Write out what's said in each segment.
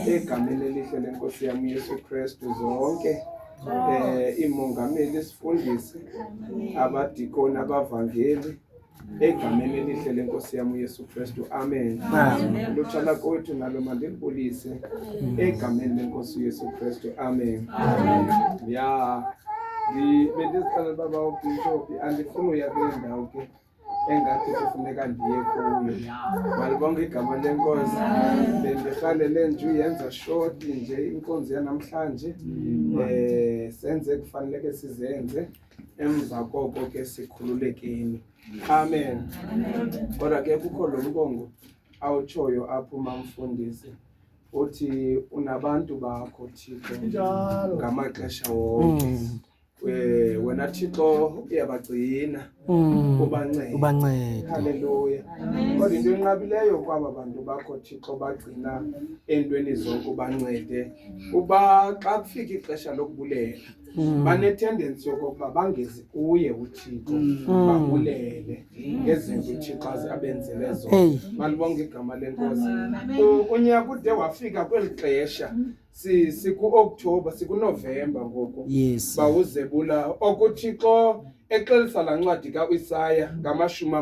egameni elihle lenkosi yami Yesu Kristu zonke imongameli isifundisi abadikoni abavangeli egameni elihle lenkosi yami Yesu Kristu amen. Lutshala kwethu nalo mandilibulise egameni lenkosi Yesu Kristu amen. Ya bendiziqala baba uBishop andifuna uya kule ndawo ke engathi kufuneka ndiye kuyo. Malibonke igama lenkosi. Bendihalele nje uyenza short nje inkonzo yanamhlanje senze kufanele sizenze emva koko ke sikhululekeni. Amen. Kodwa ke kukho lo mbongo awutshoyo apho mamfundisi uthi unabantu bakho Thixo ngamaxesha wonke. Wena Thixo uyabagcina ubancede. Haleluya. Kodwa into enqabileyo kwaba bantu bakho Thixo bagcina entweni zonke ubancede uba xa kufika ixesha lokubulela bane-tendency yokokuba bangezi kuye uThixo babulele ngezinto uThixo abenzele zona. Malibonke igama lenkosi. Unyaka ude wafika kweli xesha siku-October siku-November ngoku bawuzebula okuThixo exelisa la ncwadi ka-Isaya ngamashumi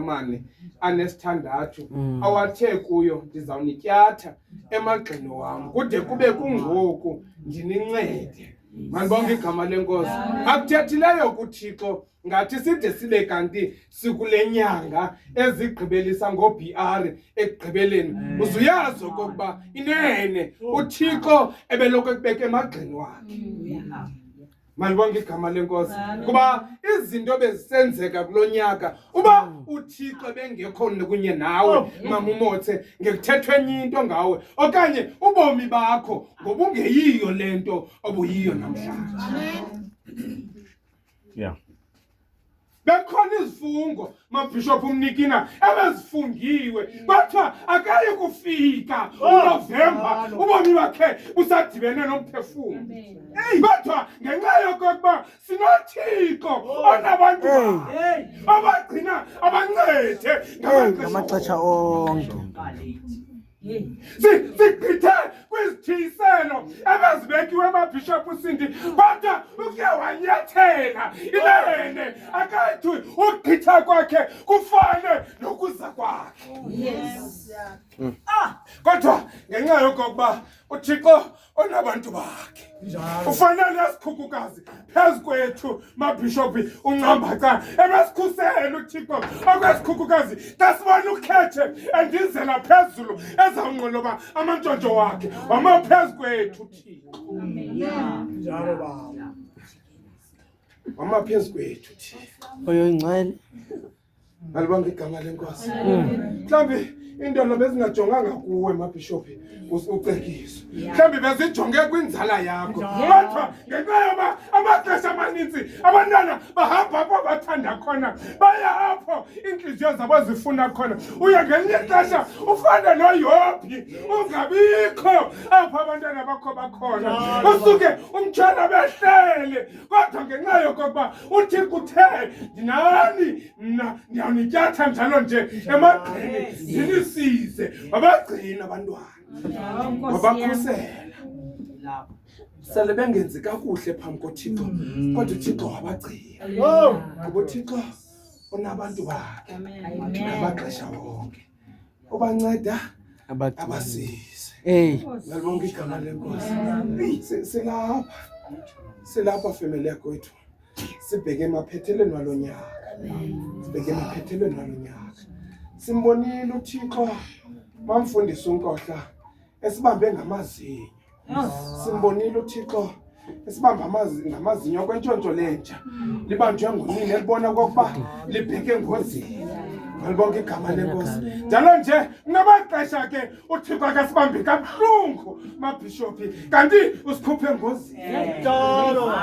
46 awathe kuyo ndizawunityatha emagxeni wam kude kube kungoku ndinincede. Malibonke igama lenkosi. Akuthethileyo kuThixo ngathi side sibe kanti sikule nyanga ezigqibelisa ngo-BR ekugqibeleni uzuyazi okokuba inene uThixo ebeloko ekubeka emagxeni wakhe. Malibonke igama lenkosi. Kuba izinto bezisenzeka kulonyaka uba uThixo bengekho kunye nawe mamumothe ngekuthethwe enye into ngawe okanye ubomi bakho ngobungeyiyo lento obuyiyo namhlanje. Bekhona izifungo mabishop umnikina ebezifungiwe bathiwa akayi kufika uNovember ubomi bakhe busadibene nomphefumlo. Bathiwa ngenxa yokokuba sinoThixo onabantu abagcina abancede ngamaxesha onke. Sigqithe kwizithiyiselo ebezibekiwe amabhishophu Sindi kodwa uke wanyathela inene akathi ukugqitha kwakhe kufane nokuza kwakhe. Kodwa ngenxa yokokuba uThixo onabantu bakhe ufanele asikhukukazi phezu kwethu mabhishophi uncambaca ebesikhusela uThixo okwesikhukukazi tasibona ukhethe endizela phezulu ezawunqoloba amantshontsho wakhe wama phezu kwethu Thixo. Njalo baba wama phezu kwethu Thixo oyongcwele. Malibonke igama lenkosi. Mhlawumbe indolo bezingajonganga kuwe mabhishophi ucekiso mhlawumbe bezijonge kwinzala yakho kodwa ngenxa yoba amaxesha amaninzi abantwana bahamba apho bathanda khona baya apho inhliziyo zabo zifuna khona. Uya ngelinye ixesha ufane noYobhi ungabikho apho abantwana bakho bakhona usuke umtshana behlele kodwa ngenxa yokokuba uThixo uthe ndinani mna ndiyawunityatha njalo nje emagxeni ndinisize wabagcina abantwana wabakhusela sele bengenzi kakuhle phambi koThixo kodwa uThixo wabagcina. Kuba uThixo unabantu bakhe ngamaxesha wonke ubanceda abasize. Malibonke igama lenkosi. Silapha family yakho wethu sibheke emaphethelweni walonyaka simbonile uThixo mamfundisi uNkohla esibambe ngamazinyo. Simbonile uThixo esibamba ngamazinyo kwentshontsho lentsha libanjwe ngunini elibona kokuba libheke engozini. Malibonke igama lenkosi. Njalo nje ngamaxesha ke uThixo akasibambi kabuhlungu mabhishophi kanti usikhuphe engozini.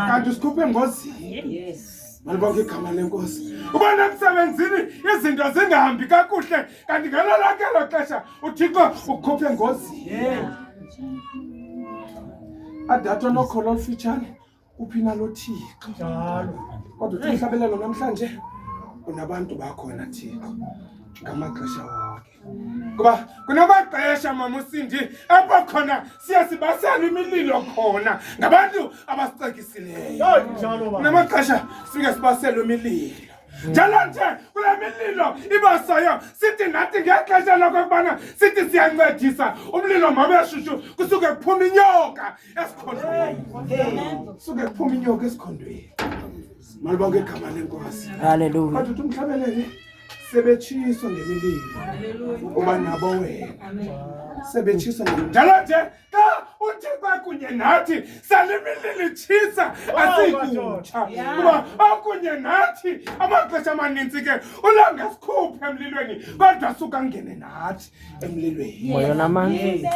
Kanti usikhuphe engozini. Malibonke igama lenkosi. Ubona emsebenzini izinto zingahambi kakuhle kanti ngalo lonke lo xesha uThixo ukhuphe engozini. Adato nokholo olufitshane uphina lo Thixo. Kodwa uthi uhlabelelo namhlanje unabantu bakho wena Thixo ngamaxesha wonke. Kuba kunamaxesha mama uSindi apha khona siyasibasela imililo khona ngabantu abasicekisileyo. Kunamaxesha sifike sibasela imililo. Njalo nje kule mililo ibasayo sithi nathi ngexesha lokubana sithi siyancedisa umlilo mabeshushu kusuke kuphuma inyoka esikhondweni. Suke kuphuma inyoka esikhondweni. Malibonke igama lenkosi. Hallelujah. Kodwa umhlabelele sebetshiswa ngemililo. Uba nabo wena. Sebetshiswa njalo nje xa uThixo kunye nathi salimililo itshisa asikutsha. Kuba akunye nathi amaxesha amaninzi ke ulanga sikhuphe emlilweni kodwa suka ngene nathi emlilweni. Moya namanzi.